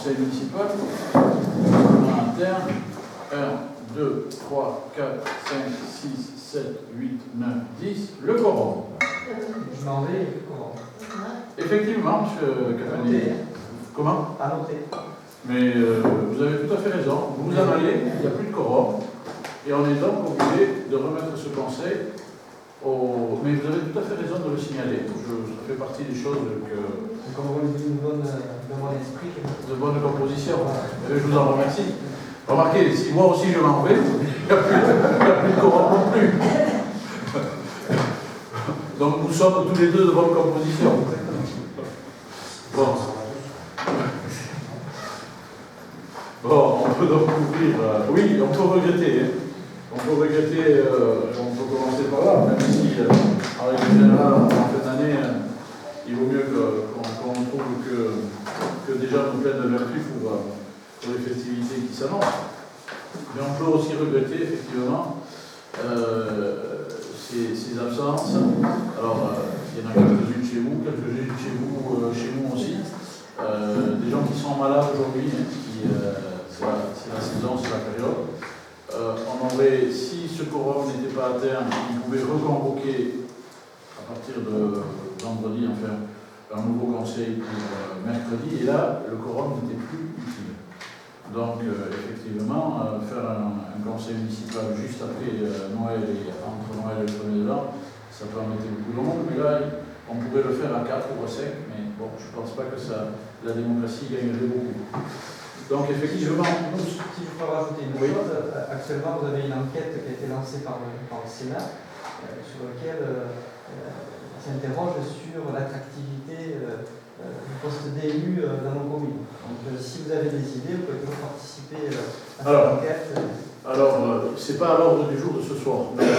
conseil municipal. On a interne 1, 2, 3, 4, 5, 6, 7, 8, 9, 10. Le quorum. Je m'en vais, le quorum. Effectivement, M. Cafani. Comment? À noter. Mais vous avez tout à fait raison. Vous en allez, il n'y a plus de quorum. Et on est donc obligé de remettre ce conseil au... Mais vous avez tout à fait raison de le signaler. Ça fait partie des choses que... Comme vous le dites, une bonne esprit. De bonne composition. Et je vous en remercie. Remarquez, si moi aussi je m'en vais, il n'y a plus de quorum non plus. Donc nous sommes tous les deux de bonne composition. Bon. Bon, on peut donc ouvrir. Oui, on peut regretter. Hein. On peut regretter, on peut commencer par là, même si, en règle générale, en fin d'année, il vaut mieux qu'on trouve que déjà nous pleine de vertu pour les festivités qui s'annoncent. Mais on peut aussi regretter, effectivement, ces absences. Alors, il y en a quelques-unes chez vous, quelques-unes chez nous aussi. Des gens qui sont malades aujourd'hui, c'est la saison, c'est la période. On aurait, si ce quorum n'était pas atteint, on pouvait reconvoquer à partir de vendredi, enfin, un nouveau conseil pour mercredi, et là, le quorum n'était plus utile. Donc, effectivement, faire un conseil municipal juste après Noël et entre Noël et le 1er de l'an, ça peut en mettre beaucoup de monde, mais là, on pourrait le faire à 4 ou à 5, mais bon, je ne pense pas que la démocratie gagnerait beaucoup. Donc, effectivement, si je peux rajouter une chose, actuellement, vous avez une enquête qui a été lancée par le Sénat, sur laquelle s'interroge sur l'attractivité du poste d'élu dans nos communes. Donc, si vous avez des idées, vous pouvez toujours participer à cette enquête. Alors, c'est pas à l'ordre du jour de ce soir. Mais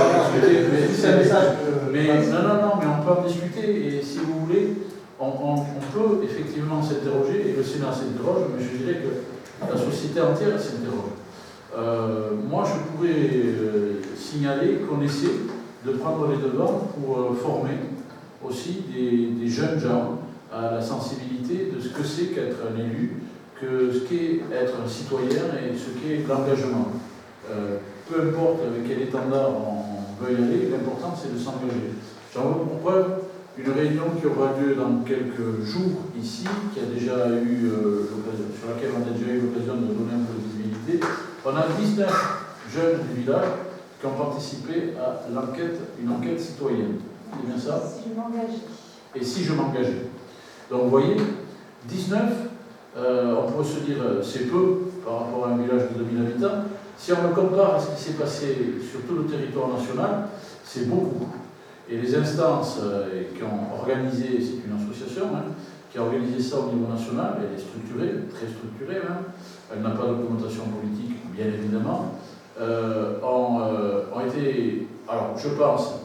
on peut en discuter, et si vous voulez, on peut effectivement s'interroger, et le Sénat s'interroge, mais je dirais que la société entière s'interroge. Moi, je pourrais signaler qu'on essaie de prendre les devants pour former aussi des jeunes gens à la sensibilité de ce que c'est qu'être un élu, que ce qu'est être un citoyen et ce qu'est l'engagement. Peu importe avec quel étendard on veut y aller, l'important c'est de s'engager. J'en veux pour preuve une réunion qui aura lieu dans quelques jours ici, qui a déjà eu sur laquelle on a déjà eu l'occasion de donner un peu de visibilité. On a 19 jeunes du village qui ont participé à une enquête citoyenne. C'est bien ça? Si je m'engageais. Et si je m'engageais. Donc vous voyez, 19, on pourrait se dire c'est peu par rapport à un village de 2000 habitants. Si on le compare à ce qui s'est passé sur tout le territoire national, c'est beaucoup. Et les instances qui ont organisé, c'est une association qui a organisé ça au niveau national, elle est structurée, très structurée même, elle n'a pas de connotation politique, bien évidemment, ont été, alors je pense,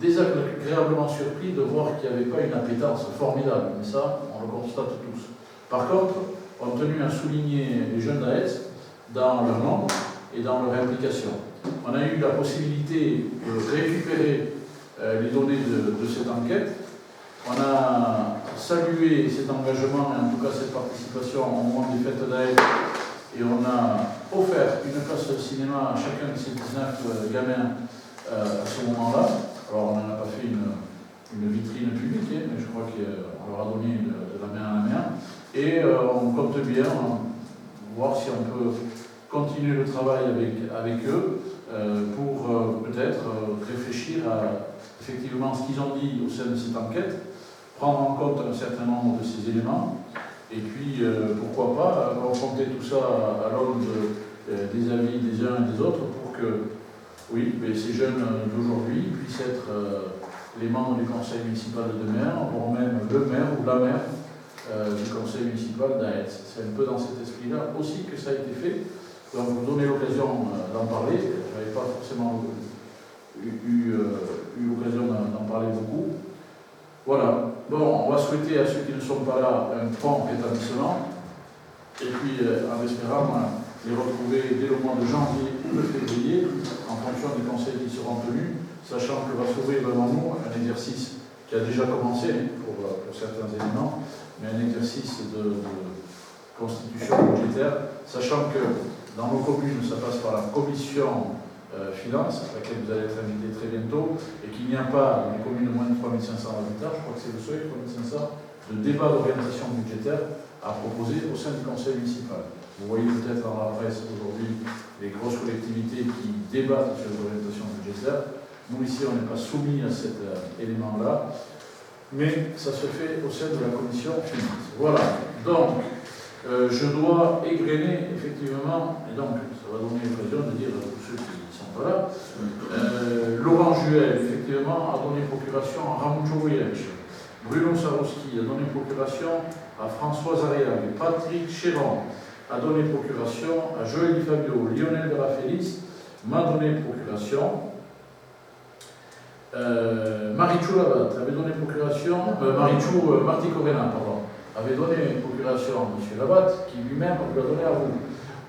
désagréablement surpris de voir qu'il n'y avait pas une appétence formidable, mais ça, on le constate tous. Par contre, on a tenu à souligner les jeunes d'Aetz dans leur nombre et dans leur implication. On a eu la possibilité de récupérer les données de cette enquête. On a salué cet engagement et en tout cas cette participation au moment des fêtes d'Aetz, et on a offert une place de cinéma à chacun de ces 19 gamins à ce moment-là. Alors on n'en a pas fait une vitrine publique, mais je crois qu'on leur a donné de la main à la main. Et on compte bien voir si on peut continuer le travail avec eux pour peut-être réfléchir à effectivement ce qu'ils ont dit au sein de cette enquête, prendre en compte un certain nombre de ces éléments, et puis pourquoi pas confronter tout ça à l'aune des avis des uns et des autres pour que oui, mais ces jeunes d'aujourd'hui puissent être les membres du conseil municipal de demain, voire même le maire ou la maire du conseil municipal d'Aetz. C'est un peu dans cet esprit-là aussi que ça a été fait. Donc vous donnez l'occasion d'en parler. Je n'avais pas forcément eu l'occasion d'en parler beaucoup. Voilà. Bon, on va souhaiter à ceux qui ne sont pas là un prompt rétablissement. Et puis, en espérant les retrouver dès le mois de janvier ou de février, en fonction des conseils qui seront tenus, sachant que va s'ouvrir devant nous un exercice qui a déjà commencé pour certains éléments, mais un exercice constitution budgétaire, sachant que dans nos communes, ça passe par la commission finance, à laquelle vous allez être invité très bientôt, et qu'il n'y a pas, dans les communes de moins de 3500 habitants, je crois que c'est le seuil, 3500, de débat d'orientation budgétaire à proposer au sein du conseil municipal. Vous voyez peut-être dans la presse aujourd'hui les grosses collectivités qui débattent sur les orientations budgétaires. Nous, ici, on n'est pas soumis à cet élément-là, mais ça se fait au sein de la commission finance. Voilà, donc, je dois égrener, effectivement, et donc, ça va donner l'occasion de dire à tous ceux qui ne sont pas là, Laurent Juel, effectivement, a donné procuration à Ramucho Wiech. Bruno Sarowski a donné procuration à Françoise Ariag. Patrick Chéron a donné procuration à Joël Di Fabio. Lionel de la Félix m'a donné procuration. Marichou Labat avait donné procuration, Marty Corena, pardon, avait donné procuration à M. Labat, qui lui-même lui a donné à vous.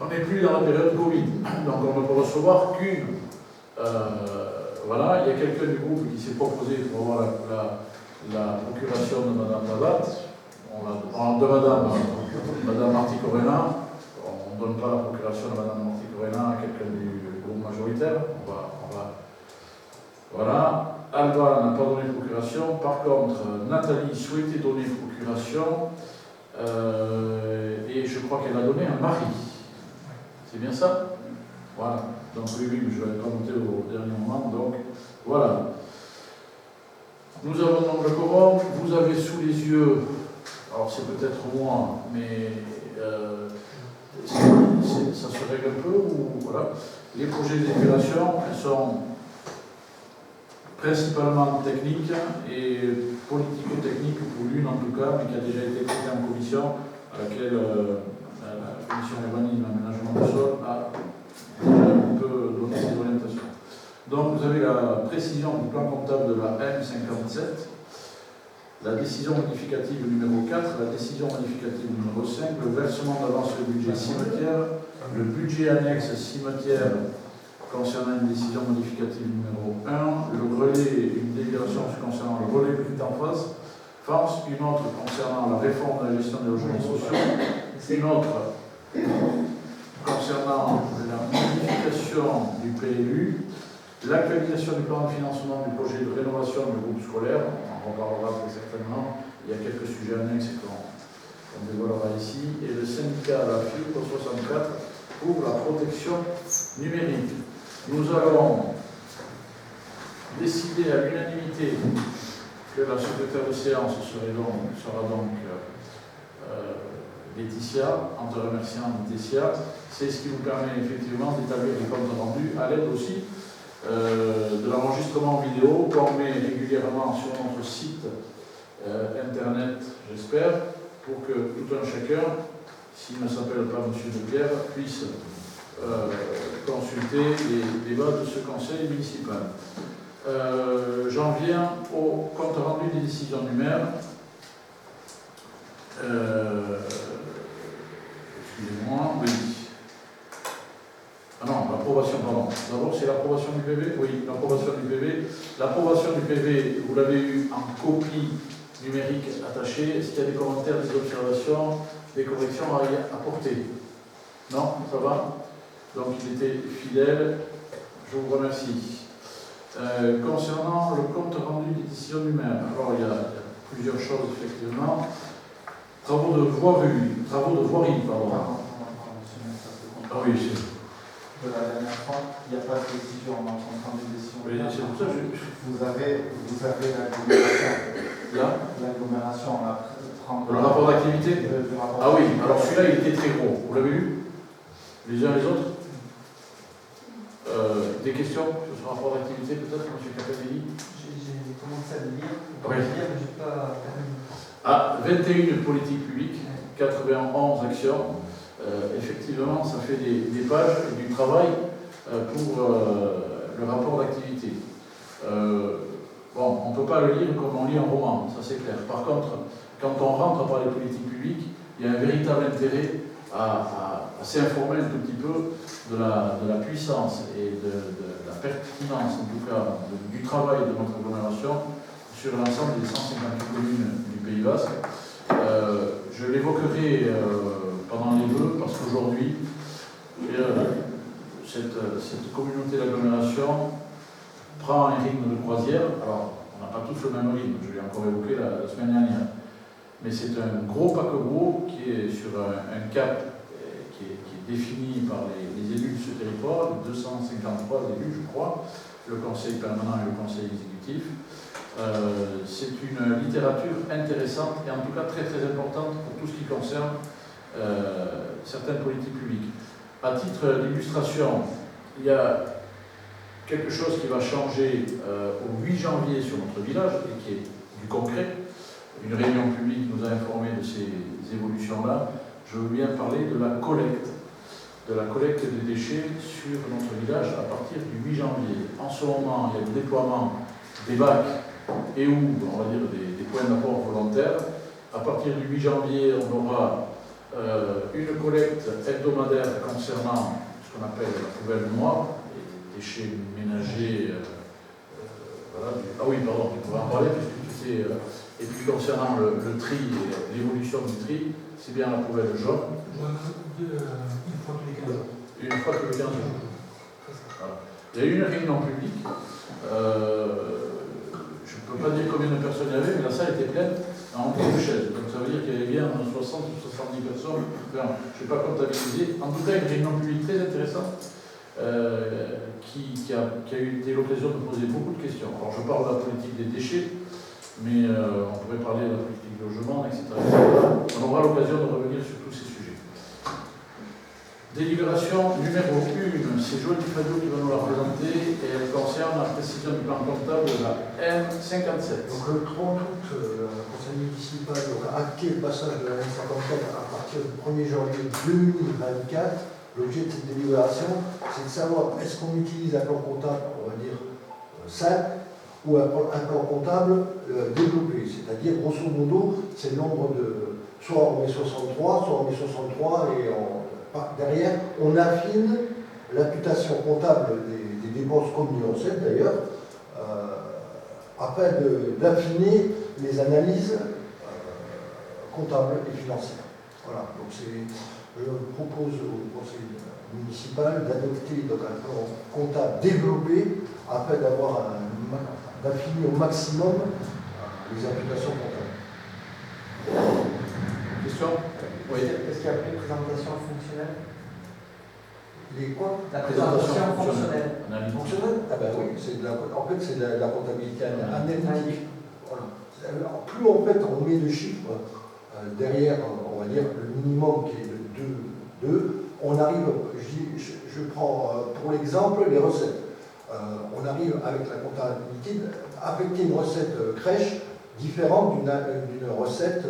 On n'est plus dans la période Covid, donc on ne peut recevoir qu'une. Voilà, il y a quelqu'un du groupe qui s'est proposé pour avoir la procuration de Mme Labat, de Mme Marty Corena. On ne donne pas la procuration de Mme Marty Corena à quelqu'un du groupe majoritaire. Voilà. Alba n'a pas donné procuration. Par contre, Nathalie souhaitait donner procuration et je crois qu'elle a donné un mari. C'est bien ça? Voilà. Donc oui, je vais pas noter au dernier moment. Donc voilà. Nous avons donc le quorum. Vous avez sous les yeux, alors c'est peut-être moi, mais ça se règle un peu, ou voilà. Les projets d'évaluation, elles sont principalement techniques et politico-techniques pour l'une en tout cas, mais qui a déjà été traitée en commission, à laquelle la commission urbanisme et aménagement du sol a déjà un peu donné ses orientations. Donc vous avez la précision du plan comptable de la M57, la décision modificative numéro 4, la décision modificative numéro 5, le versement d'avance sur le budget cimetière, le budget annexe cimetière concernant une décision modificative numéro 1, le relais, une délibération concernant le relais plus en face, une autre concernant la réforme de la gestion des logements sociaux, une autre concernant la modification du PLU, l'actualisation du plan de financement du projet de rénovation du groupe scolaire, on en reparlera très certainement, il y a quelques sujets annexes qu'on dévoilera ici, et le syndicat à la fibre 64 pour la protection numérique. Nous allons décider à l'unanimité que la secrétaire de séance sera donc Laetitia, en te remerciant Laetitia. C'est ce qui nous permet effectivement d'établir des comptes rendus à l'aide aussi de l'enregistrement vidéo qu'on met régulièrement sur notre site internet, j'espère, pour que tout un chacun, s'il ne s'appelle pas M. Depierre, puisse consulter les débats de ce conseil municipal. J'en viens au compte rendu des décisions du maire. Excusez-moi, oui. Ah non, l'approbation, pardon. D'abord, c'est l'approbation du PV. Oui, l'approbation du PV. L'approbation du PV, vous l'avez eu en copie numérique attachée. Est-ce qu'il y a des commentaires, des observations, des corrections à y apporter? Non, ça va? Donc il était fidèle. Je vous remercie. Concernant le compte rendu des décisions du maire, alors il y a plusieurs choses effectivement. Travaux de voirie, pardon. Ah oui, c'est. De la dernière fois, il n'y a pas de décision en compte rendu des décisions. Oui, c'est pour ça que vous avez l'agglomération. Là L'agglomération, le rapport d'activité. Ah oui, alors celui-là il était très gros. Vous l'avez lu? Les uns les autres? Des questions sur ce rapport d'activité peut-être, M. Capelli? J'ai commencé à le lire, Oui. mais je n'ai pas terminé. Ah, 21 politiques publiques, 91 actions. Effectivement, ça fait des pages et du travail pour le rapport d'activité. Bon, on ne peut pas le lire comme on lit un roman, ça c'est clair. Par contre, quand on rentre par les politiques publiques, il y a un véritable intérêt à s'informer un tout petit peu de la puissance et de la pertinence, en tout cas, du travail de notre agglomération sur l'ensemble des 158 communes du Pays Basque. Je l'évoquerai pendant les vœux, parce qu'aujourd'hui, cette communauté d'agglomération prend un rythme de croisière. Alors, on n'a pas tous le même rythme, je l'ai encore évoqué la semaine dernière. Mais c'est un gros paquebot qui est sur un cap qui est défini par les élus de ce territoire, 253 élus, je crois, le conseil permanent et le conseil exécutif. C'est une littérature intéressante et en tout cas très très importante pour tout ce qui concerne certaines politiques publiques. À titre d'illustration, il y a quelque chose qui va changer au 8 janvier sur notre village et qui est du concret. Une réunion publique nous a informé de ces évolutions-là. Je veux bien parler de la collecte des déchets sur notre village à partir du 8 janvier. En ce moment, il y a le déploiement des bacs et ou, on va dire, des points d'apport volontaires. À partir du 8 janvier, on aura une collecte hebdomadaire concernant ce qu'on appelle la poubelle noire, les déchets ménagers. Voilà. Ah oui, pardon, tu pourrais en parler puisque tu sais. Et puis concernant le tri, l'évolution du tri, c'est bien la poubelle jaune. Une fois tous les 15 jours. Une fois tous les 15 jours. Voilà. Il y a eu une réunion publique. Je ne peux pas dire combien de personnes il y avait, mais la salle était pleine en nombre de chaises. Donc ça veut dire qu'il y avait bien 60 ou 70 personnes. Enfin, je ne sais pas comptabiliser. En tout cas, une réunion publique très intéressante qui a eu l'occasion de poser beaucoup de questions. Alors je parle de la politique des déchets, mais on pourrait parler de la politique du logement, etc. On aura l'occasion de revenir sur tous ces sujets. Délibération numéro 1, c'est Joël Fadio qui va nous la présenter et elle concerne la précision du plan comptable de la M57. Donc le 30 août, le conseil municipal a acté le passage de la M57 à partir du 1er janvier 2024. L'objet de cette délibération, c'est de savoir est-ce qu'on utilise un plan comptable, on va dire, simple, ou un plan comptable développé, c'est-à-dire grosso modo, c'est le nombre de, soit on met 63, soit on met 63 et derrière on affine l'imputation comptable des dépenses comme des recettes d'ailleurs, afin d'affiner les analyses comptables et financières. Voilà, donc je propose au conseil municipal d'adopter donc un plan comptable développé afin d'affiner au maximum les imputations comptables. Question? Oui. Est-ce qu'il y a une présentation fonctionnelle? Les quoi? La présentation fonctionnelle. Fonctionnelle? Ah ben oui, en fait c'est de la comptabilité analytique. Voilà. Alors, plus en fait on met de chiffres derrière, on va dire, le minimum qui est de 2, on arrive, je prends pour l'exemple les recettes. On arrive avec la comptabilité à affecter une recette crèche différente d'une recette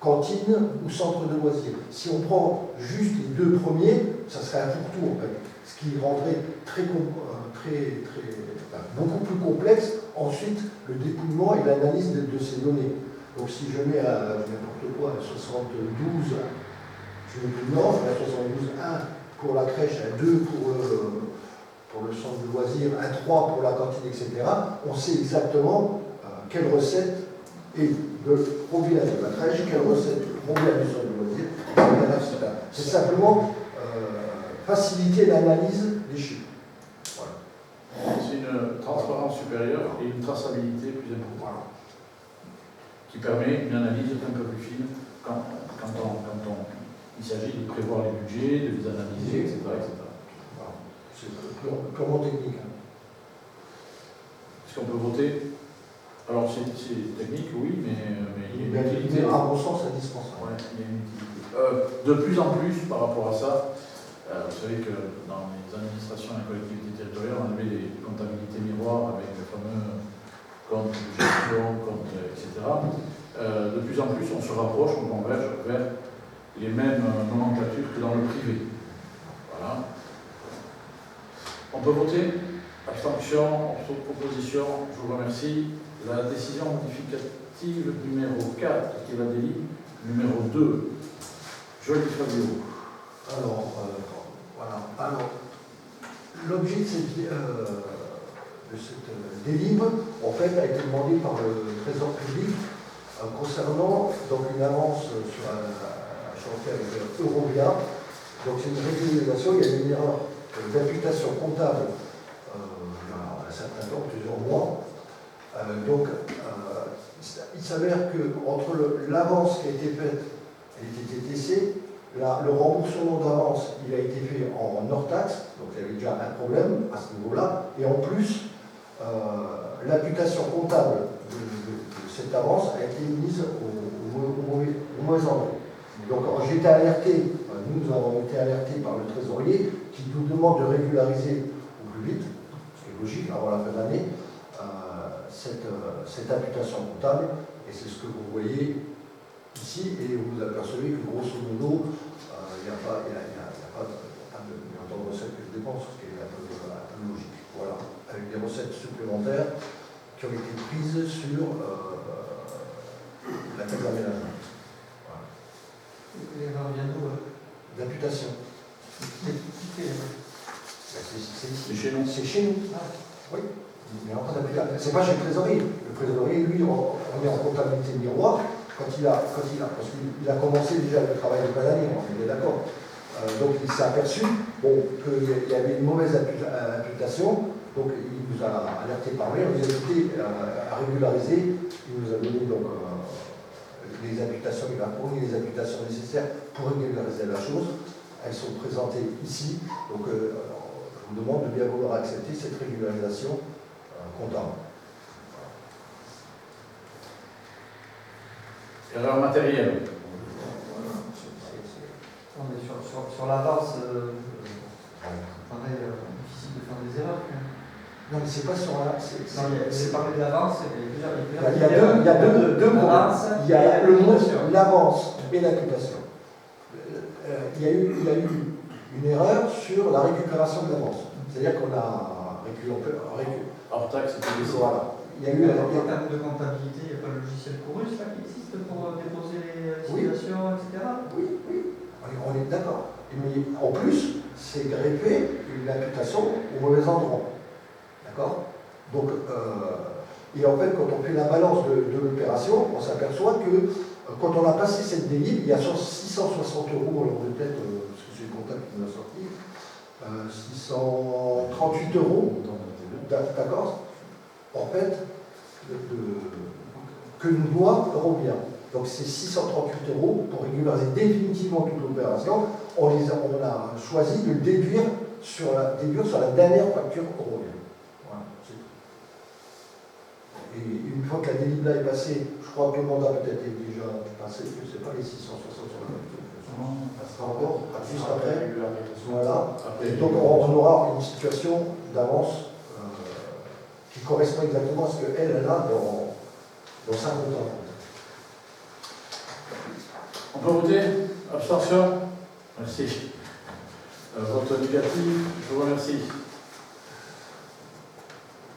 cantine ou centre de loisirs. Si on prend juste les 2 premiers, ça serait un fourre-tout en fait, ce qui rendrait beaucoup plus complexe ensuite le dépouillement et l'analyse de ces données. Donc si je mets à n'importe quoi, à 72, je mets plus nord, je mets à 72, 1 pour la crèche, un 2 pour le centre de loisirs, un 3 pour la cantine, etc. On sait exactement quelle recette est provient de la crèche, quelle recette provient du centre de loisirs, etc. C'est simplement faciliter l'analyse des chiffres. Voilà. C'est une transparence supérieure et une traçabilité plus importante, qui permet une analyse un peu plus fine quand il s'agit de prévoir les budgets, de les analyser, etc. Voilà. C'est purement technique. Hein. Est-ce qu'on peut voter? Alors c'est technique, oui, mais il y a une utilité. À mon sens, indispensable. Ouais, il y a une utilité. De plus en plus par rapport à ça, vous savez que dans les administrations et les collectivités territoriales, on avait des comptabilités miroirs avec le fameux compte de gestion, compte, etc. De plus en plus, on se rapproche, on converge vers les mêmes nomenclatures que dans le privé. Voilà. On peut voter? Abstention, proposition, je vous remercie. La décision modificative numéro 4, qui est la délit, numéro 2. Joël Fabio. Alors, voilà. Alors, l'objet de cette délivre, en fait, a été demandé par le Trésor public concernant donc, une avance sur chanté avec Eurovia. Donc c'est une régularisation, il y a une erreur d'imputation comptable il y a un certain temps, plusieurs mois. Il s'avère qu'entre l'avance qui a été faite et qui était TTC, le remboursement d'avance, il a été fait en hors taxe, donc il y avait déjà un problème à ce niveau-là, et en plus, l'imputation comptable de cette avance a été mise au mauvais endroit. Donc j'ai été alerté, nous avons été alertés par le trésorier qui nous demande de régulariser au plus vite, ce qui est logique avant la fin de l'année, cette imputation comptable, et c'est ce que vous voyez ici, et vous apercevez que grosso modo, il n'y a pas de recettes que de dépenses, ce qui est un peu logique. Voilà, avec des recettes supplémentaires qui ont été prises sur la taxe d'aménagement. Voilà. L'erreur vient d'où? D'imputation. Qui fait l'erreur? C'est chez nous. C'est chez nous. Ah, oui. Mais en d'imputation. C'est pas chez le trésorier. Le trésorier, lui, on est en comptabilité miroir. Parce qu'il a commencé déjà le travail de l'année, on est d'accord. Donc il s'est aperçu qu'il y avait une mauvaise imputation, donc il nous a alerté par mail, on nous a invité à régulariser, il nous a donné donc les imputations, il a fourni les imputations nécessaires pour régulariser la chose. Elles sont présentées ici, donc je vous demande de bien vouloir accepter cette régularisation comptable. Erreur matérielle. Non, mais sur l'avance, pareil, difficile de faire des erreurs. Non, mais c'est pas sur la. C'est parlé de l'avance, il y a deux moments. Il y a le mot sur l'avance et l'imputation. Il y a eu une erreur sur la récupération de l'avance. C'est-à-dire qu'on a récupéré. Hors taxe, c'était des Voilà. Il y a eu en termes de comptabilité, il n'y a pas le logiciel Chorus là, qui existe pour déposer les situations, etc. Oui, on est d'accord. Mais en plus, c'est greffé une imputation au mauvais endroit. D'accord? Donc, et en fait, quand on fait la balance de l'opération, on s'aperçoit que quand on a passé cette délire, il y a 660 €, alors peut-être, parce que c'est le comptable qui nous a sorti, 638 €, d'accord? En fait, que nous doit Eurovia. Donc c'est 638 € pour régulariser définitivement toute l'opération. On a choisi de déduire sur la dernière facture Eurovia. Voilà, c'est tout. Et une fois que la délibla est passée, je crois que le mandat peut-être est déjà passé, je ne sais pas, les 660 sur la facture. Ça sera encore, juste après. Voilà. Et donc on aura une situation d'avance qui correspond exactement à ce qu'elle a dans sa comptable. On peut voter? Abstention? Merci. Vote négatif, je vous remercie.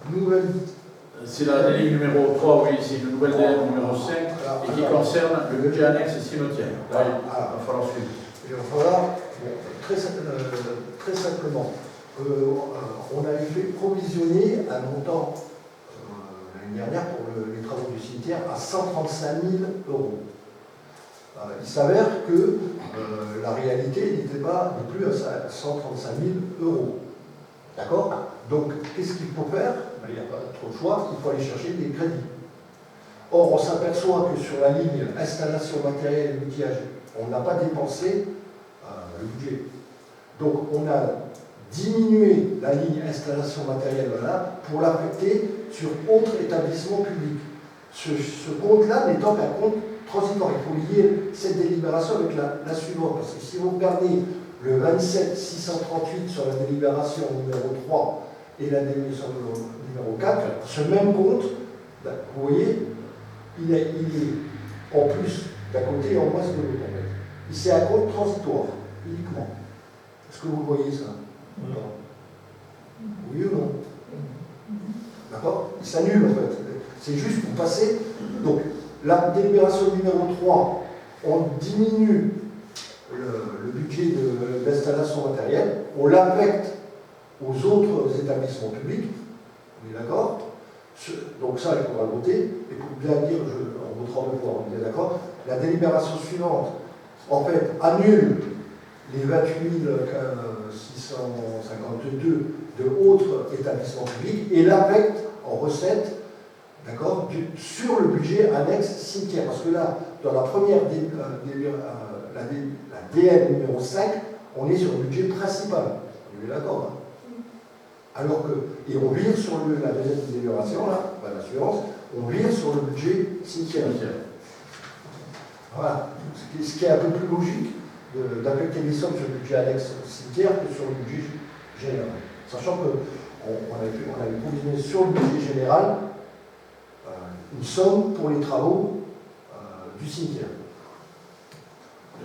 Nouvelle. C'est la ligne numéro 3, oui, c'est une nouvelle DM numéro 5 et qui concerne le budget annexe cimetière. Là, il va falloir suivre. Il va falloir, très simplement, on avait fait provisionner un montant l'année dernière pour les travaux du cimetière à 135 000 €. Il s'avère que la réalité n'était pas non plus à 135 000 €. D'accord? Donc, qu'est-ce qu'il faut faire? Il n'y a pas trop de choix, il faut aller chercher des crédits. Or, on s'aperçoit que sur la ligne installation matérielle et outillage, on n'a pas dépensé le budget. Donc, on a diminué la ligne installation matérielle pour l'affecter sur autre établissement public. Ce compte-là n'étant qu'un compte transitoire. Il faut lier cette délibération avec la suivante. Parce que si vous regardez le 27 638 sur la délibération numéro 3 et la délibération numéro 4, ce même compte, vous voyez, il est en plus d'un côté et en moins de l'autre. En fait. C'est un compte transitoire, uniquement. Est-ce que vous voyez ça? Oui ou non? D'accord? Il s'annule en fait. C'est juste pour passer. Donc, la délibération numéro 3, on diminue le budget de l'installation matérielle, on l'affecte aux autres établissements publics. On est d'accord? Donc ça, il faudra le voter. Et pour bien dire, on votera deux fois, on est d'accord? La délibération suivante, en fait, annule les 28 652 de autres établissements publics et l'affecte en recettes, d'accord, sur le budget annexe cimetière. Parce que là, dans la première la DM numéro 5, on est sur le budget principal. On est d'accord, hein. Alors que, et on vire sur la deuxième délibération, là, pas l'assurance, on vire sur le budget cimetière. Voilà. Ce qui est un peu plus logique d'affecter les sommes sur le budget annexe cimetière que sur le budget général. Sachant qu'on avait provisionné sur le budget général une somme pour les travaux du cimetière.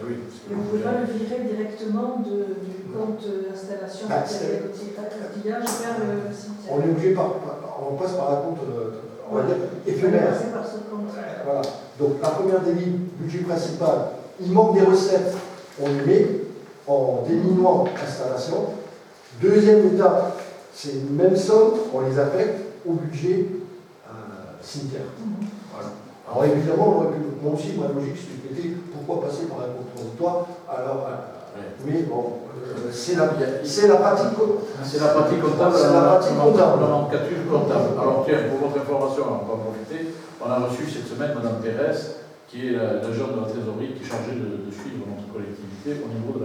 Oui, mais vous ne pouvez pas le virer directement du compte installation outillage vers le cimetière. On est obligé on passe par un compte, on va dire, éphémère. Par ce compte. Voilà. Donc la première délit, budget principal, il manque des recettes, on les met en diminuant installation. Deuxième étape, c'est une même somme, on les affecte au budget cimetière. Voilà. Alors évidemment, moi aussi, ma logique, c'était pourquoi passer par un compte transitoire. Alors, mais bon, c'est la pratique. C'est la pratique comptable. C'est la pratique comptable. La nomenclature comptable. Alors tiens, pour votre information, on va en profiter. On a reçu cette semaine Mme Pérez, qui est l'agent de la trésorerie, qui est chargée de suivre notre collectivité au niveau de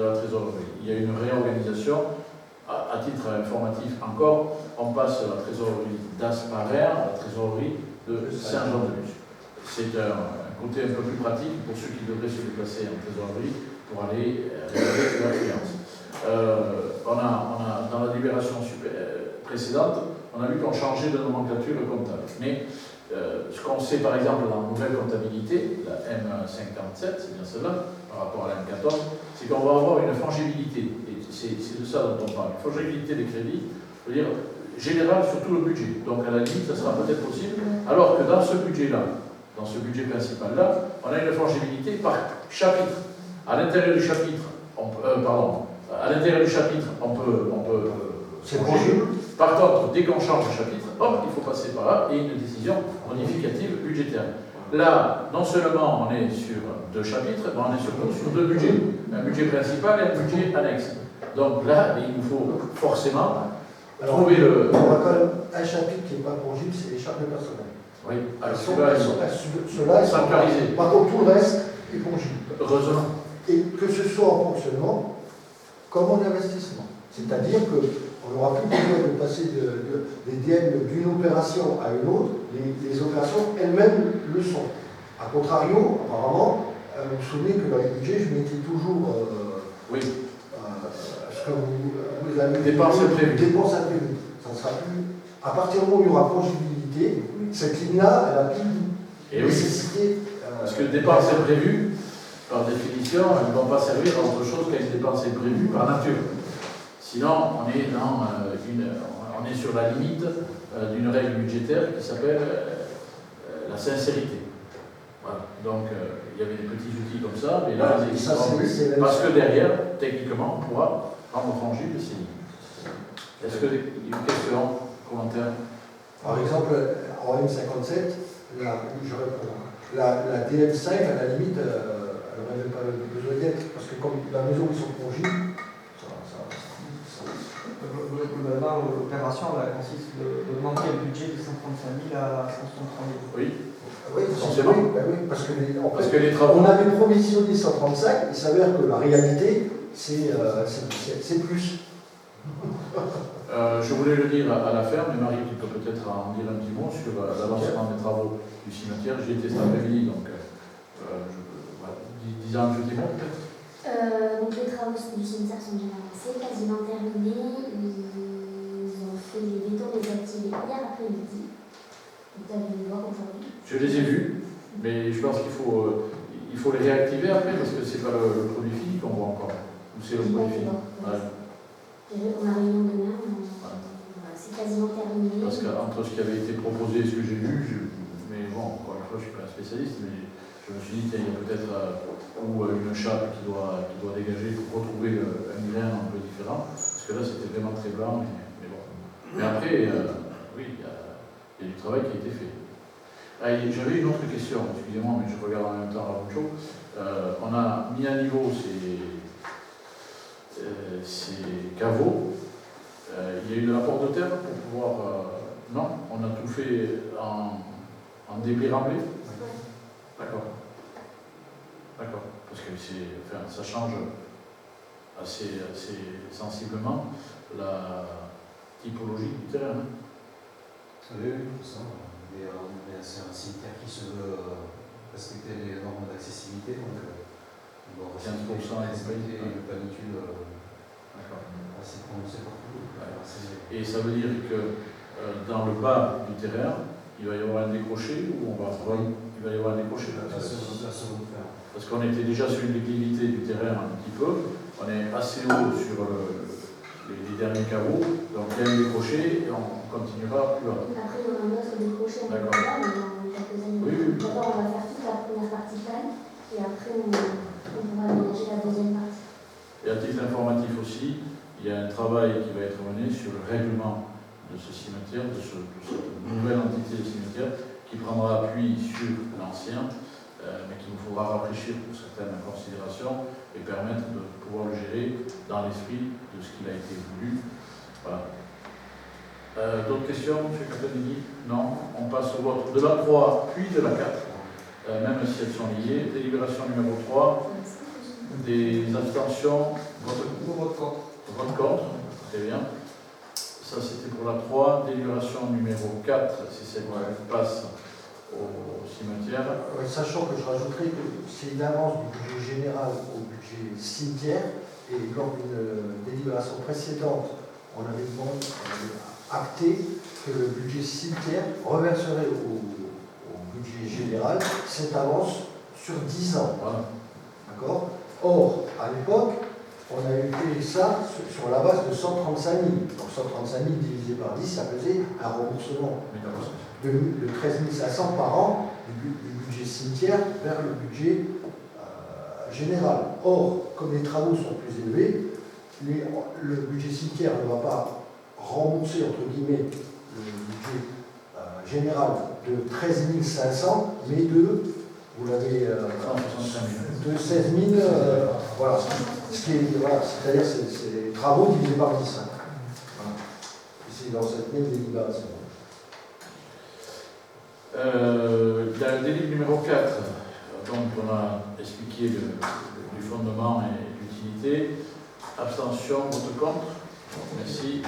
la trésorerie. Il y a une réorganisation. À titre informatif encore, on passe la trésorerie d'Asparer à la trésorerie de Saint-Jean-de-Luz. C'est un côté un peu plus pratique pour ceux qui devraient se déplacer en trésorerie pour aller réaliser leur créance. Dans la libération précédente, on a vu qu'on changeait de nomenclature comptable. Mais ce qu'on sait par exemple dans la nouvelle comptabilité, la M57, c'est bien celle-là, par rapport à la M14, c'est qu'on va avoir une fongibilité. Et c'est de ça dont on parle. Une fongibilité des crédits, je veux dire, générale sur tout le budget. Donc à la limite, ça sera peut-être possible. Alors que dans ce budget-là, dans ce budget principal-là, on a une fongibilité par chapitre. À l'intérieur du chapitre, on peut C'est fongible. Par contre, dès qu'on change de chapitre, hop, il faut passer par là et une décision modificative budgétaire. Là, non seulement on est sur 2 chapitres, mais on est surtout sur 2 budgets. Un budget principal et un budget annexe. Donc là, il nous faut forcément trouver le... On a quand même un chapitre qui n'est pas fongible, c'est les charges de personnel. Oui, alors Ceux-là, ils sont sanctuarisés. Par contre, tout le reste est fongible. Heureusement. Et que ce soit en fonctionnement comme en investissement. C'est-à-dire qu'on n'aura plus besoin de passer des DM d'une opération à une autre, les opérations elles-mêmes le sont. A contrario, apparemment, vous vous souvenez que dans les budgets, je mettais toujours Oui. ce que vous avez Dépenses imprévues. Dépenses imprévues. Ça ne sera plus. À partir du moment où il y aura fongibilité, cette ligne-là, elle a plus Et de nécessité. Parce que les dépenses imprévues, par définition, elles ne vont pas servir à autre chose qu'à une dépense imprévue par nature. Sinon, on est sur la limite d'une règle budgétaire qui s'appelle la sincérité. Voilà. Donc, il y avait des petits outils comme ça, mais là, ils existent parce que derrière, techniquement, on pourra rendre fongible ces lignes. Est-ce qu'il y a une question, commentaire? Par exemple, en M57, la DM5, à la limite, elle n'aurait même pas besoin d'être, parce que comme la maison où ils sont fongibles, Globalement, l'opération consiste de manquer le budget de 135 000 à 163 000. Oui. Oui, forcément. Oui, parce que les travaux... on avait provisionné 135, il s'avère que la réalité, c'est plus. Je voulais le dire à la ferme, mais Marie, tu peux peut-être en dire un petit mot sur l'avancement des travaux du cimetière. J'y étais cet après-midi, donc dis un petit mot peut-être. Donc les travaux du cimetière sont déjà avancés, quasiment terminés. Ils ont fait les bétons désactivés hier après-midi. Vous avez dû les voir aujourd'hui. Je les ai vus, mais je pense qu'il faut les réactiver après parce que c'est pas le produit fini qu'on voit encore. Ou c'est le produit fini. Ouais. On a réunion demain, voilà, c'est quasiment terminé. Parce qu'entre ce qui avait été proposé et ce que j'ai vu, mais bon, encore une fois, je ne suis pas un spécialiste, mais je me suis dit qu'il y a peut-être une chape qui doit dégager pour retrouver un grain un peu différent, parce que là c'était vraiment très blanc, mais bon. Mais après, oui, il y a du travail qui a été fait. J'avais une autre question, excusez-moi, mais je regarde en même temps la chose. On a mis à niveau ces caveaux. Il y a eu de l'apport de terre pour pouvoir... non, on a tout fait en débris ramblé. D'accord. D'accord. Parce que ça change assez sensiblement la typologie du terrain. Oui, tout ça. Mais c'est un cimetière qui se veut respecter les normes d'accessibilité, donc on doit 15% respecter une planitude assez prononcée partout. Et ça veut dire que dans le bas du terrain, il va y avoir un décroché ou il va y avoir un décroché parce qu'on était déjà sur une déclivité du terrain un petit peu, on est assez haut sur les derniers caveaux, donc il y a un décroché et on continuera plus bas. Après, il y aura un autre décroché D'accord. dans quelques années. Oui. D'abord, on va faire toute la première partie plane et après, on pourra aménager la deuxième partie. Et à titre informatif aussi, il y a un travail qui va être mené sur le règlement de ce cimetière, de cette nouvelle entité de cimetière, qui prendra appui sur l'ancien, mais qu'il nous faudra rafraîchir pour certaines considérations et permettre de pouvoir le gérer dans l'esprit de ce qu'il a été voulu. Voilà. D'autres questions, M. Catanini? Non. On passe au vote de la 3 puis de la 4, même si elles sont liées. Délibération numéro 3, des abstentions, vote contre. Vote contre, très bien. Ça c'était pour la 3. Délibération numéro 4, c'est celle qui passe au cimetière. Sachant que je rajouterai que c'est une avance du budget général au budget cimetière, et lors d'une délibération précédente, on avait acté que le budget cimetière reverserait au budget général cette avance sur 10 ans. Voilà. D'accord. Or, à l'époque, on avait fait ça sur la base de 135 000. Donc 135 000 divisé par 10, ça faisait un remboursement de 13 500 par an du budget cimetière vers le budget général. Or, comme les travaux sont plus élevés, le budget cimetière ne va pas rembourser, entre guillemets, le budget général de 13 500, mais de, vous l'avez, de 16 000, voilà. C'est-à-dire c'est les travaux divisés par 10. Voilà. C'est dans cette même délibération. Il y a le délit numéro 4, donc on a expliqué du fondement et l'utilité. Abstention, vote contre. Merci.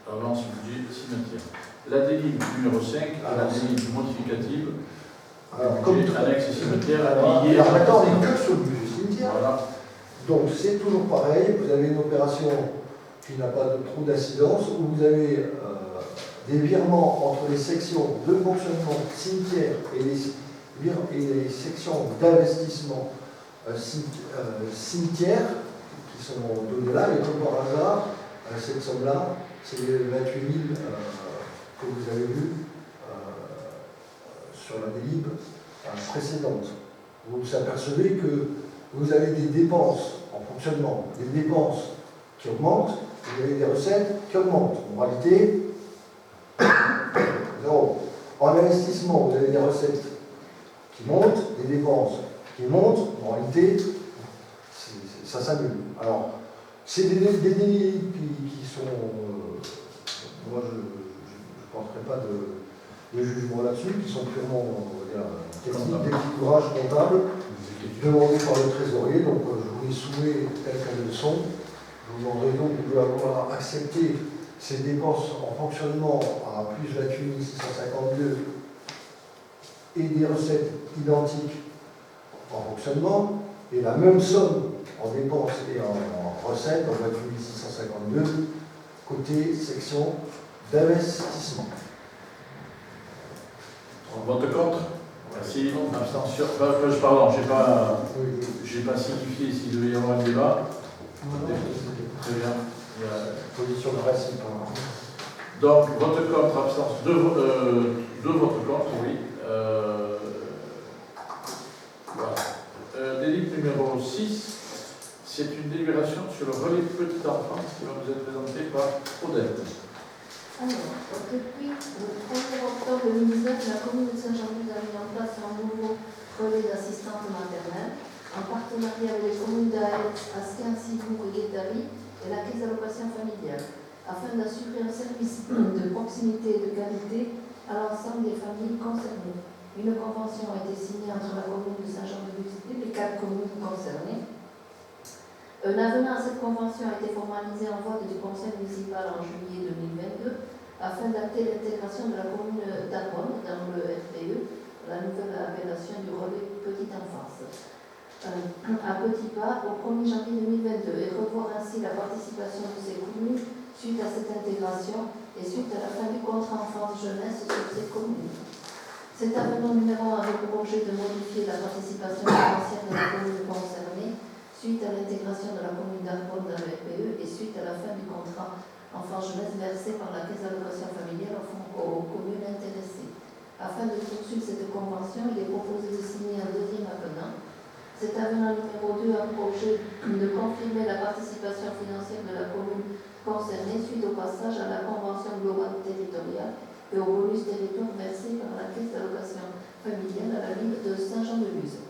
Avance budget cimetière. La délit numéro 5, la délit modificative. Budget annexe cimetière. Alors maintenant, on n'est que sur le budget cimetière. Voilà. Donc c'est toujours pareil, vous avez une opération qui n'a pas trop d'incidence, où vous avez des virements entre les sections de fonctionnement cimetière et les sections d'investissement cimetière qui sont données là, et comme par hasard, cette somme-là, c'est les 28 000 que vous avez vu sur la délib précédente. Vous vous apercevez que vous avez des dépenses en fonctionnement, des dépenses qui augmentent, vous avez des recettes qui augmentent. En réalité, zéro. En investissement, vous avez des recettes qui montent, des dépenses qui montent. En réalité, ça s'annule. Alors, c'est des délits qui sont... moi, je ne porterai pas de jugement là-dessus, qui sont purement techniques, d'équilibrage comptable, demandé par le trésorier. Donc, je vous les soumets telles qu'elles sont. Je vous demanderai donc de avoir accepté ces dépenses en fonctionnement à plus 28 652 et des recettes identiques en fonctionnement, et la même somme en dépenses et en recettes, en 28 652, côté section d'investissement. Vote contre. Merci. Abstention. Pardon, je n'ai pas signifié s'il devait y avoir un débat. Très bien. Il y a position de principe. Donc, vote contre, abstention. Deux votes contre, oui. Voilà. Délit numéro 6, c'est une délibération sur le relais petite enfance qui va nous être présenté par Odette. Alors, depuis le 1er octobre 2019, la commune de Saint-Jean-de-Luz a mis en place un nouveau relais d'assistante maternelle en partenariat avec les communes d'Aetz, Asquin, Cibourg et Guétari et la caisse d'allocation familiale, afin d'assurer un service de proximité et de qualité à l'ensemble des familles concernées. Une convention a été signée entre la commune de Saint-Jean-de-Luz et les 4 communes concernées. Un avenant à cette convention a été formalisé en vote du conseil municipal en juillet 2022 afin d'acter l'intégration de la commune d'Arbonne dans le RPE, la nouvelle appellation du relais petite enfance. À petits pas, au 1er janvier 2022, et revoir ainsi la participation de ces communes suite à cette intégration et suite à la fin du contrat enfance-jeunesse sur ces communes. Cet avenant numéro 1 avait pour objet de modifier la participation financière de la commune concernée suite à l'intégration de la commune d'Arbonne dans le RPE et suite à la fin du contrat enfant-jeunesse versé par la caisse d'allocation familiale aux communes intéressées. Afin de poursuivre cette convention, il est proposé de signer un deuxième avenant. Cet avenant numéro 2 a pour objet de confirmer la participation financière de la commune concernée suite au passage à la convention globale territoriale et au bonus territoire versé par la caisse d'allocation familiale à la ville de Saint-Jean-de-Luz.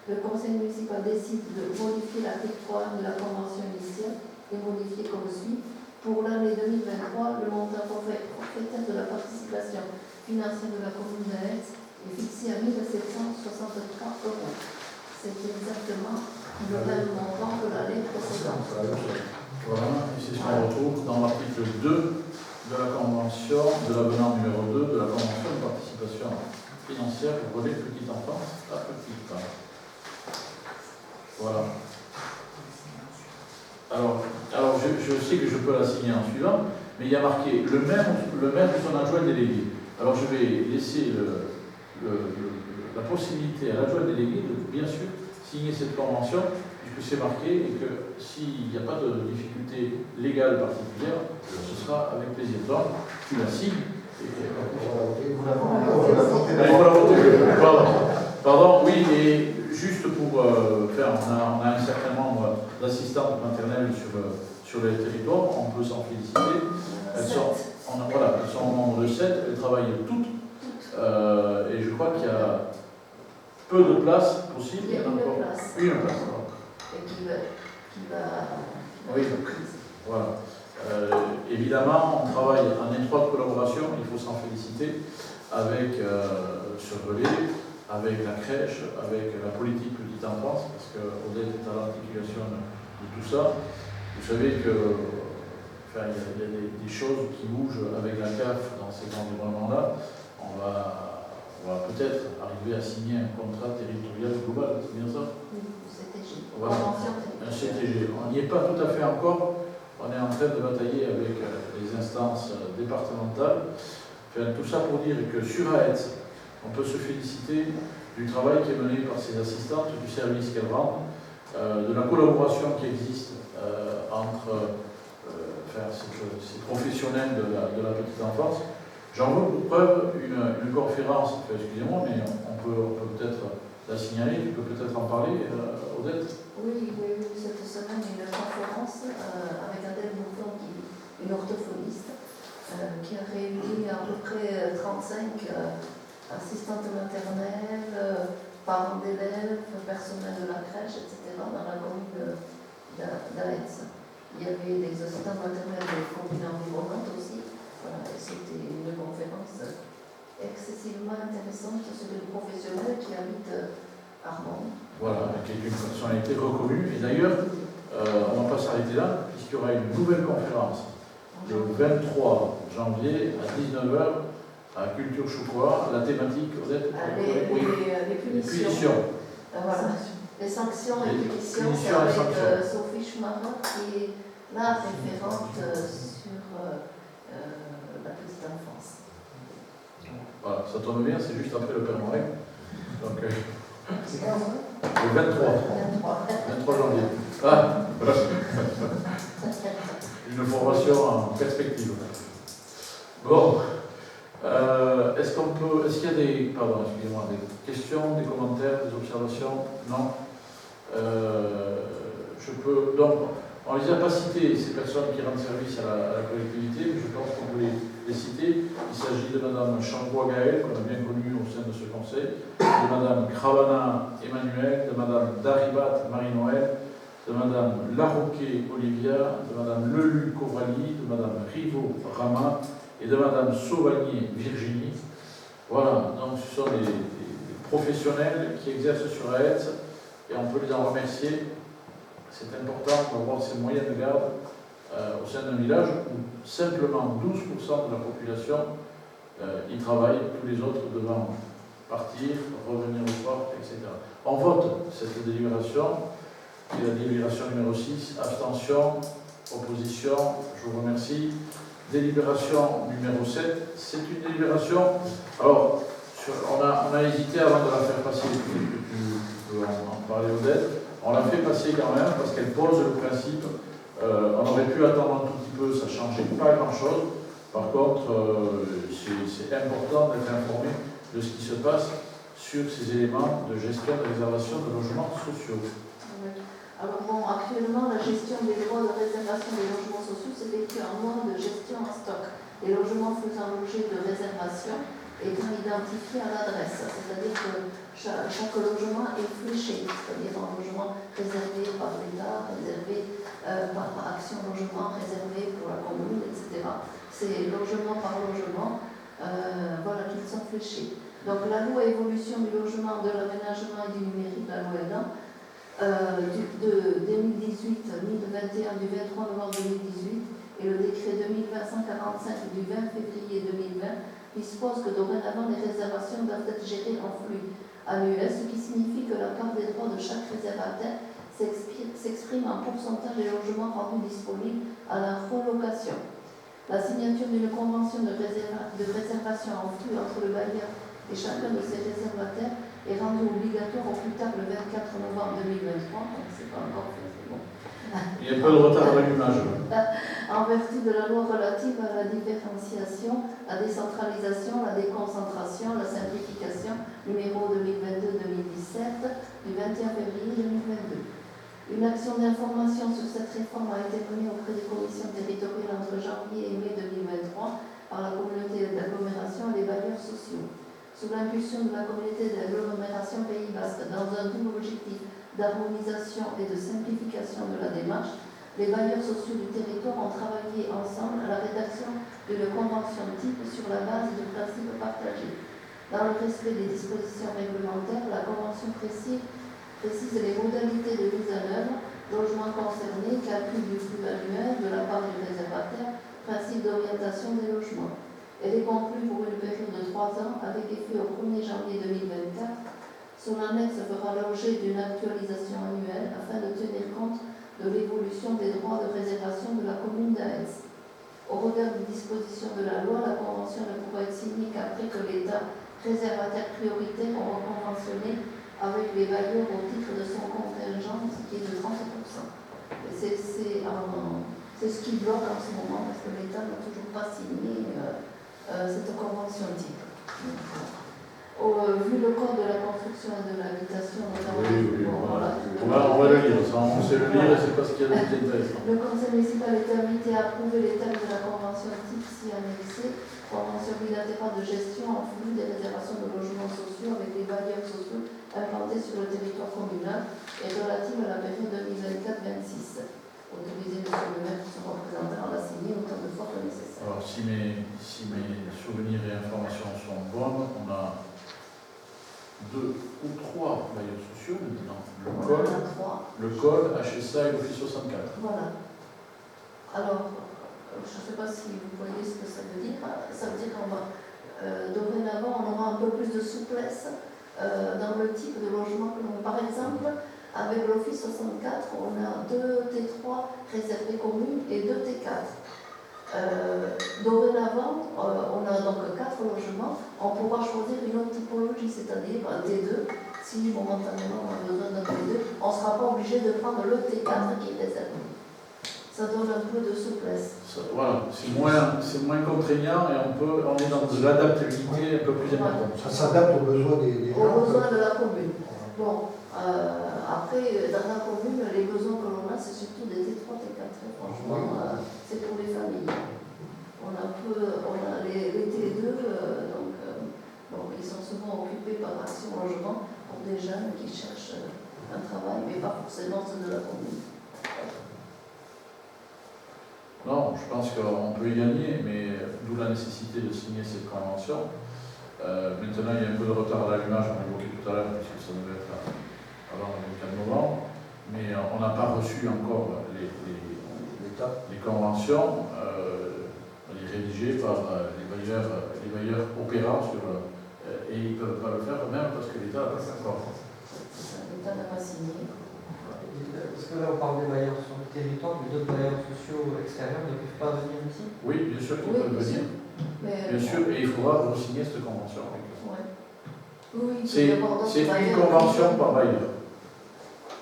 Le conseil municipal décide de modifier l'article 3 de la convention initiale et modifier comme suit. Pour l'année 2023, le montant forfaitaire de la participation financière de la commune d'Aetz est fixé à 1 763 €. C'est exactement le même montant que l'année précédente. Voilà, et c'est ce qu'on retrouve dans l'article 2 de la convention, de l'avenant numéro 2 de la convention de participation financière pour relais petite enfance à petite part. Voilà. Alors je sais que je peux la signer en suivant, mais il y a marqué le maire ou son adjoint délégué. Alors je vais laisser la possibilité à l'adjoint délégué de bien sûr signer cette convention, puisque c'est marqué et que s'il n'y a pas de difficulté légale particulière, ce sera avec plaisir. Donc tu la signes. Vous la votez. Pardon, oui, et juste pour faire, on a un certain nombre d'assistantes maternelles sur le territoire, on peut s'en féliciter. Elles sont au nombre de 7, elles travaillent toutes, et je crois qu'il y a peu de places possibles. Il y a une place. Une place. Et qui va oui, voilà. Évidemment, on travaille en étroite collaboration, il faut s'en féliciter, avec ce relais, avec la crèche, avec la politique petite enfance, parce qu'Odette est à l'articulation de tout ça. Vous savez que il y a des choses qui bougent avec la CAF dans ces environnements-là. On va peut-être arriver à signer un contrat territorial global, c'est bien ça? CTG. Voilà. Un CTG. On n'y est pas tout à fait encore. On est en train de batailler avec les instances départementales. Enfin, tout ça pour dire que sur Aetz, on peut se féliciter du travail qui est mené par ces assistantes, du service qu'elles rendent, de la collaboration qui existe entre ces professionnels de la petite enfance. J'en veux pour preuve une conférence, excusez-moi, mais on peut peut-être la signaler, tu peux peut-être en parler, Odette? Oui, il y a eu cette semaine une conférence avec Adèle Bouton, une orthophoniste, qui a réuni à peu près 35 assistantes maternelles, parents d'élèves, personnel de la crèche, etc., dans la commune d'Aetz. Il y avait des assistantes maternelles des communes environnantes aussi. Voilà, c'était une conférence excessivement intéressante sur les professionnels qui habitent Arbonne. Voilà, qui est une personnalité reconnue. Et d'ailleurs, on ne va pas s'arrêter là, puisqu'il y aura une nouvelle conférence le 23 janvier à 19h à Culture Choucois. La thématique, vous êtes les punitions. Voilà. Les sanctions et punitions, c'est avec Sophie Schmacher qui est la référente sur la petite enfance. Voilà, ça tombe bien, c'est juste après le Père Noël. Donc, c'est quand le 23 janvier. Ah, une formation en perspective. Bon, est-ce qu'il y a des questions, des commentaires, des observations? Non. Je peux, donc, On ne les a pas cités, ces personnes qui rendent service à la collectivité, mais je pense qu'on peut les citer. Il s'agit de Madame Chambois Gaëlle, qu'on a bien connue au sein de ce conseil, de Madame Cravana Emmanuel, de Madame Daribat Marie-Noël, de Madame Larroquet Olivia, de Madame Lelu Coralie, de Madame Rivaud Rama et de Madame Sauvagnier Virginie. Voilà, donc ce sont des professionnels qui exercent sur AETS et on peut les en remercier. C'est important d'avoir ces moyens de garde au sein d'un village où simplement 12% de la population y travaille, tous les autres devant partir, revenir au soir, etc. On vote cette délibération, qui est la délibération numéro 6, abstention, opposition, je vous remercie. Délibération numéro 7, c'est une délibération, alors on a hésité avant de la faire passer, tu peux en parler Odette, on l'a fait passer quand même parce qu'elle pose le principe, on aurait pu attendre un tout petit peu, ça ne changeait pas grand chose, par contre c'est important d'être informé de ce qui se passe sur ces éléments de gestion de réservation de logements sociaux. Alors bon, actuellement, la gestion des droits de réservation des logements sociaux s'effectue en mode de gestion en stock. Les logements faisant l'objet de réservation étant identifiés à l'adresse, c'est-à-dire que chaque logement est fléché, c'est-à-dire un logement réservé par l'État, réservé par Action Logement, réservé pour la commune, etc. C'est logement par logement, voilà, qu'ils sont fléchés. Donc la loi évolution du logement, de l'aménagement et du numérique, la loi ELAN, de 2018-1021 du 23 novembre 2018 et le décret 2020-145 du 20 février 2020 dispose que dorénavant les réservations doivent être gérées en flux annuel, ce qui signifie que la part des droits de chaque réservataire s'exprime en pourcentage des logements rendus disponibles à la relocation. La signature d'une convention de réservation en flux entre le bailleur et chacun de ses réservataires est rendu obligatoire au plus tard le 24 novembre 2023, donc c'est pas encore fait, c'est bon. Il y a un peu de retard dans l'image. En vertu de la loi relative à la différenciation, la décentralisation, la déconcentration, la simplification, numéro 2022-2017, du 21 février 2022. Une action d'information sur cette réforme a été menée auprès des commissions territoriales entre janvier et mai 2023 par la communauté d'agglomération et les bailleurs sociaux. Sous l'impulsion de la communauté d'agglomération Pays Basque, dans un double objectif d'harmonisation et de simplification de la démarche, les bailleurs sociaux du territoire ont travaillé ensemble à la rédaction d'une convention type sur la base de principes partagés. Dans le respect des dispositions réglementaires, la convention précise les modalités de mise en œuvre, logement concerné, calcul du flux annuel de la part du réservataire, principe d'orientation des logements. Elle est conclue pour une période de 3 ans avec effet au 1er janvier 2024. Son annexe fera l'objet d'une actualisation annuelle afin de tenir compte de l'évolution des droits de réservation de la commune d'Aetz. Au regard des dispositions de la loi, la convention ne pourra être signée qu'après que l'État réservataire prioritaire aura conventionné avec les bailleurs au titre de son contingent, ce qui est de 30%. C'est ce qui bloque en ce moment parce que l'État n'a toujours pas signé cette convention type. Vu le code de la construction et de l'habitation, notamment, on va le lire, on sait le lire et c'est parce qu'il y a des détails. Le conseil municipal est invité à approuver les termes de la convention type si annexée, convention bilatérale de gestion en flux des réservations de logements sociaux avec les bailleurs sociaux implantés sur le territoire communal et relative à la période 2024-26. Autoriser M. le maire pour son représentant à la signer autant de fois que nécessaire. Alors, si mes souvenirs et informations sont bonnes, on a 2 ou 3 bailleurs sociaux maintenant. Le code, HSA et l'Office 64. Voilà. Alors, je ne sais pas si vous voyez ce que ça veut dire. Ça veut dire qu'on va, dorénavant, on aura un peu plus de souplesse dans le type de logement que l'on. Par exemple, avec l'Office 64, on a 2 T3 réservés communes et 2 T4. Dorénavant, on a donc 4 logements, on pourra choisir une autre typologie, c'est-à-dire un T2. Si momentanément on a besoin d'un T2, on ne sera pas obligé de prendre le T4 qui est réservé. Ça donne un peu de souplesse. Voilà, c'est moins contraignant et on est dans de l'adaptabilité un peu plus importante. Ça s'adapte aux besoins des gens. Aux besoins de la commune. Bon, après, dans la commune, les besoins que l'on a, c'est surtout des T3, T4. Non, je pense qu'on peut y gagner, mais d'où la nécessité de signer cette convention. Maintenant, il y a un peu de retard à l'allumage, on l'a évoqué tout à l'heure, puisque ça devait être avant le 4 novembre, mais on n'a pas reçu encore les conventions, les rédigées par les bailleurs opérants et ils ne peuvent pas le faire eux-mêmes parce que l'État n'a pas fait encore. L'État n'a pas signé. Parce que là, on parle des bailleurs sur le territoire, mais d'autres bailleurs sociaux extérieurs ne peuvent pas venir ici. Oui, bien sûr qu'ils Oui, peuvent venir. Mais, Bien sûr, et il faudra re-signer cette convention. Ouais. Oui, C'est une convention par bailleur.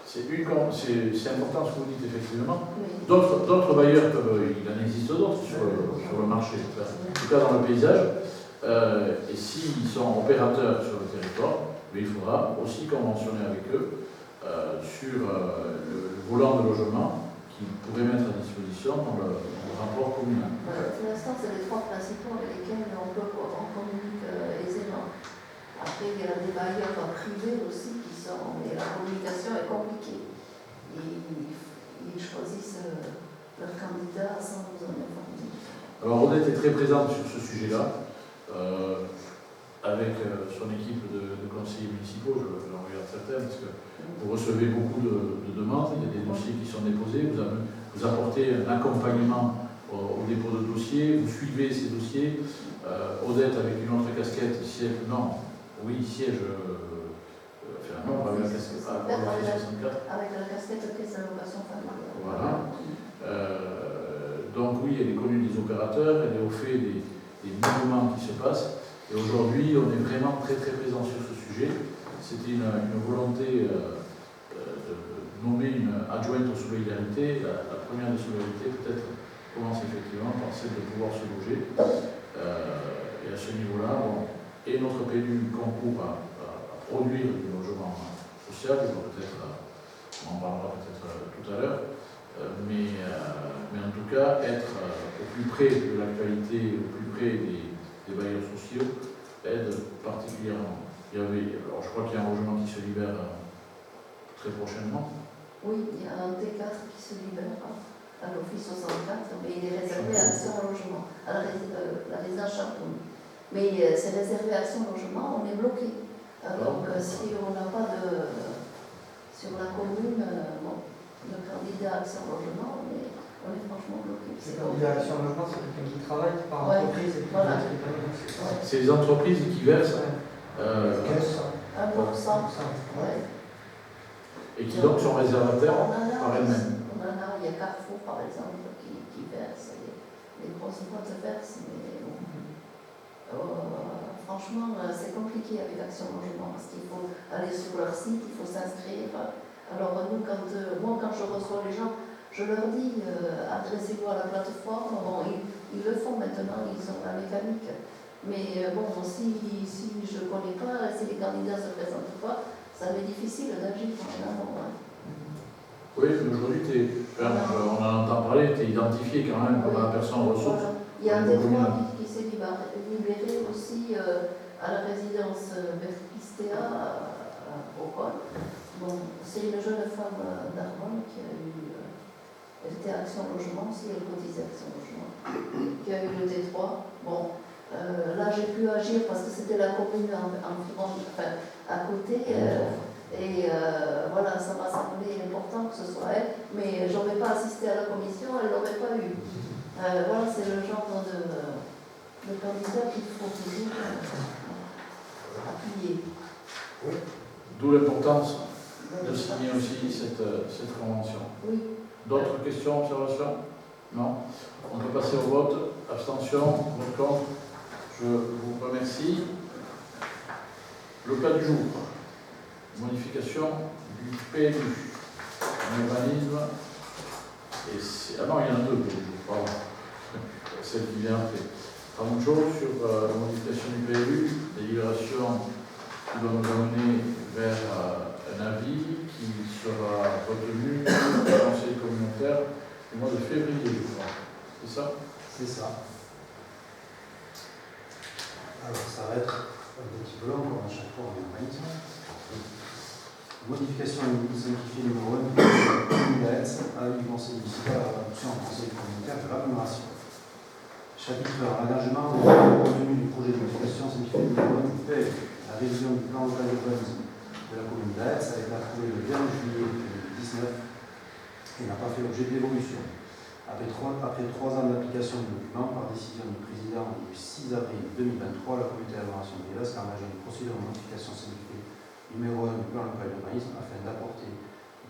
C'est important ce que vous dites, effectivement. Oui. D'autres bailleurs, il en existe d'autres sur le marché, en tout cas dans le paysage. Et s'ils sont opérateurs sur le territoire, mais il faudra aussi conventionner avec eux sur le volant de logement qu'ils pourraient mettre à disposition dans le rapport communal. Pour l'instant, c'est les trois principaux avec lesquels on communique aisément. Après, il y a des bailleurs privés aussi qui sont. Et la communication est compliquée. Ils choisissent leur candidat sans nous en informer. Alors, Odette est très présente sur ce sujet-là, avec son équipe de conseillers municipaux, j'en regarde certains, parce que vous recevez beaucoup de demandes, il y a des dossiers qui sont déposés, vous apportez un accompagnement au dépôt de dossiers, vous suivez ces dossiers. Odette, avec une autre casquette, siège, non, oui, siège, non, avec la casquette, avec la casquette de caisse d'allocation familiale. Voilà. Donc oui, elle est connue des opérateurs, elle est au fait des mouvements qui se passent. Et aujourd'hui, on est vraiment très très présent sur ce sujet. C'était une volonté de nommer une adjointe aux solidarités. La première des solidarités peut-être commence effectivement par celle de pouvoir se loger. Et à ce niveau-là, et notre PLU concourt à produire du logement social, on en parlera peut-être tout à l'heure, mais en tout cas être au plus près de l'actualité, au plus près des bailleurs sociaux aide particulièrement. Alors je crois qu'il y a un logement qui se libère très prochainement. Oui, il y a un T4 qui se libère à l'Office 64, mais il est réservé à Action Logement, à la résidence Château. Mais c'est réservé à Action Logement, on est bloqué. Donc si on n'a pas sur la commune, le candidat Action Logement, on est franchement bloqué. Le candidat Action Logement, c'est quelqu'un qui travaille par entreprise et qui voilà. C'est les entreprises qui versent 1%. Ouais. Et qui donc sont réservataires par elles-mêmes. On en a, il y a Carrefour par exemple qui verse, les grosses boîtes versent, mais franchement c'est compliqué avec Action Logement parce qu'il faut aller sur leur site, il faut s'inscrire. Alors nous, moi quand je reçois les gens, je leur dis adressez-vous à la plateforme. Bon, ils le font maintenant, ils ont la mécanique. Mais si je ne connais pas, si les candidats ne se présentent pas, ça m'est difficile d'agir en amont. Oui, mais aujourd'hui, on en entend parler, tu es identifié quand même comme la personne ressource. Voilà. Il y a un témoin qui s'est libéré aussi à la résidence Berpistea au Col. C'est une jeune femme d'Argonne qui a eu. Elle était à Action Logement, si elle cotisait Action Logement, qui a eu le T3. Là, j'ai pu agir parce que c'était la commune à côté. Voilà, ça m'a semblé important que ce soit elle, mais je n'aurais pas assisté à la commission, elle ne l'aurait pas eu. Voilà, c'est le genre de candidat qu'il faut toujours appuyer. Oui. D'où l'importance de signer aussi cette convention. Oui. D'autres questions, observations? Non? On peut passer au vote. Abstention, vote contre. Je vous remercie. Le cas du jour. Modification du PLU. Urbanisme. Ah non, il y en a deux PLU, pardon. Celle qui vient après. Une chose sur la modification du PLU, délibération qui va nous amener vers un avis qui sera retenu au Conseil communautaire au mois de février, je crois. C'est ça? C'est ça. Alors, ça va être un petit peu long, comme à chaque fois en urbanisme. Modification simplifiée numéro 1 du PLU d'AES à du Conseil municipal à l'adoption en Conseil communautaire de l'agglomération Chapitre 1. L'engagement du contenu du projet de modification simplifiée de la révision du plan local d'urbanisme de la commune d'Aetz a été approuvé le 20 juillet 2019 et n'a pas fait l'objet d'évolution. Après 3 ans d'application du document, par décision du président du 6 avril 2023, la communauté d'agglomération de Bélas a engagé une procédure de modification simplifiée numéro 1 du plan local d'urbanisme afin d'apporter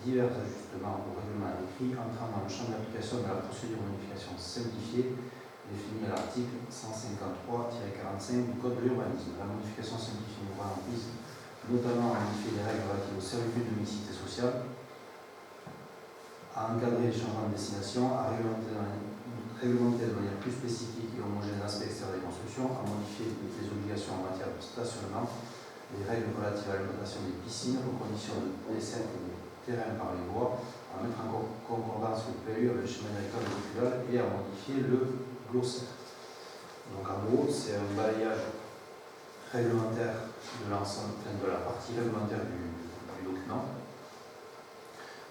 divers ajustements au règlement écrit entrant dans le champ d'application de la procédure de modification simplifiée définie à l'article 153-45 du Code de l'urbanisme. La modification simplifiée nous vise notamment à modifier les règles relatives aux servitudes de mixité sociale, à encadrer les changements de destination, à réglementer de manière plus spécifique et homogène l'aspect extérieur des constructions, à modifier les obligations en matière de stationnement, les règles relatives à l'implantation des piscines, aux conditions de dessert des terrains par les voies, à mettre en concordance le PLU avec le schéma directeur véhicule et à modifier le glossaire. Donc en gros, c'est un balayage réglementaire de l'ensemble, de la partie réglementaire du document.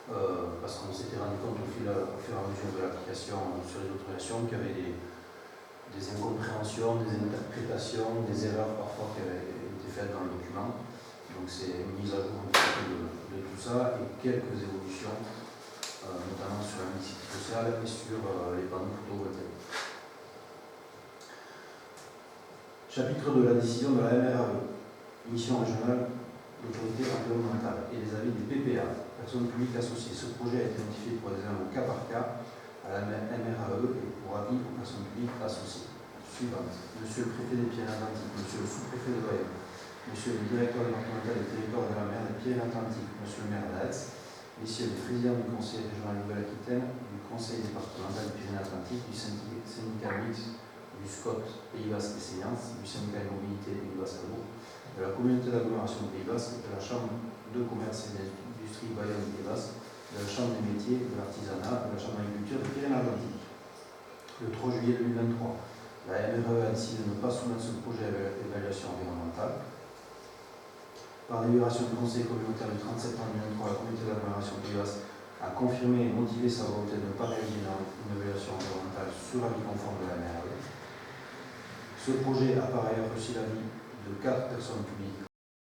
Parce qu'on s'était rendu compte au fur et à mesure de l'application sur les autorisations qu'il y avait des incompréhensions, des interprétations, des erreurs parfois qui avaient été faites dans le document. Donc c'est une mise à jour un petit peu de tout ça et quelques évolutions, notamment sur la mixité sociale et sur les panneaux photovoltaïques. Chapitre de la décision de la MRAE, mission régionale d'autorité environnementale et les avis des PPA. Personnes publiques associées. Ce projet a été notifié pour examen au cas par cas à la MRAE et pour avis aux personnes publiques associées. Suivante. Monsieur le préfet des Pyrénées-Atlantiques, Monsieur le sous-préfet de Loyenne, Monsieur le directeur départemental des territoires de la mer des Pyrénées-Atlantiques, Monsieur le maire d'Aetz, Messieurs les présidents du Conseil régional de Nouvelle-Aquitaine, du Conseil départemental des Pyrénées-Atlantiques, du syndicat mixte, du SCOT Pays Basque et Seyance, du syndicat de mobilité Pays Basque de la communauté d'agglomération de Pays Basque, de la Chambre de commerce et d'industrie Bayonne Pays Basque, de la Chambre des métiers, de l'artisanat, de la Chambre d'agriculture de Pyrénées-Atlantiques. Le 3 juillet 2023, la MRAE a décidé de ne pas soumettre ce projet à l'évaluation environnementale. Par délibération du Conseil communautaire du 30 septembre 2023, la communauté d'agglomération Pays Basque a confirmé et motivé sa volonté de ne pas réaliser une évaluation environnementale sur l'avis conforme de la MRAE. Ce projet a par ailleurs reçu l'avis de 4 personnes publiques